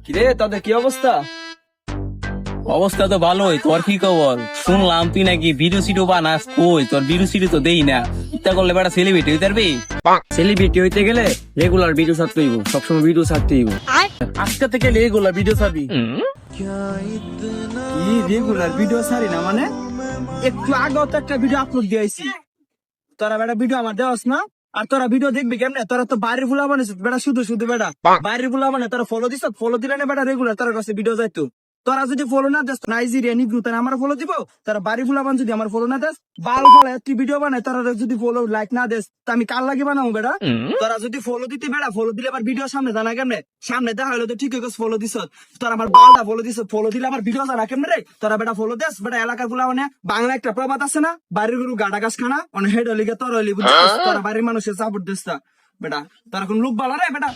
কিরে তাদের কি অবস্থা? অবস্থা তো ভালোই, তোর কি খবর? শুনলাম তুই নাকি ভিডিও সিডিও বানাস, কই তোর ভিডিও সিডিও তো দেই না। ইচ্ছা করলে বেটা সেলিব্রিটি হইতে পারবি। সেলিব্রিটি হইতে গেলে রেগুলার ভিডিও ছাড়তে হইব, সবসময় ভিডিও ছাড়তে হইব। আজকে থেকে রেগুলার ভিডিও ছাড়বি। কি রেগুলার ভিডিও ছাড়ি না মানে? একটু আগেও তো একটা ভিডিও আপলোড দিয়েছি, তোরা বেটা ভিডিও আমার দেওয়াস না। আর তোরা ভিডিও দেখবি কেমনে? তোরা তো বাড়ির ফুলা বানিস বেটা, শুধু শুধু বেটা বাড়ির ফুলা মানে তোরা ফলো দিস, ফলো দিলে না বেটা রেগুলার তোর কাছে ভিডিও যাইতো। তোরা যদি ফলো না দেস, নাইজেরিয়া নিগ্রু তারা আমার ফলো দিব। তারা বাড়ি ফুলা বান যদি আমার ফলো না দেস, বাল ফলে তুই ভিডিও বানায় তোরা যদি ফলো লাইক না দেস, তা আমি কার লাগে বানাবো বেটা? তোরা যদি ফলো দিতে বেটা, ফলো দিলে আবার ভিডিও সামনে জানা কেমনে? সামনে দেখা হলো তো ঠিক আছে ফলো দিস, তোরা আমার বালটা ফলো দিস, ফলো দিলে আমার ভিডিও জানা কেমনে রে? তোরা বেটা ফলো দেস বেটা। এলাকার গুলা মানে বাংলা একটা প্রবাদ আছে না, বাড়ির গরু গাডা গাছ খানা, অনেক হেড হলিগে তোর হলি বুঝছিস? তোরা বাড়ির মানুষের সাপোর্ট দিস না বেটা, তারা কোন লোক বালা রে বেটা।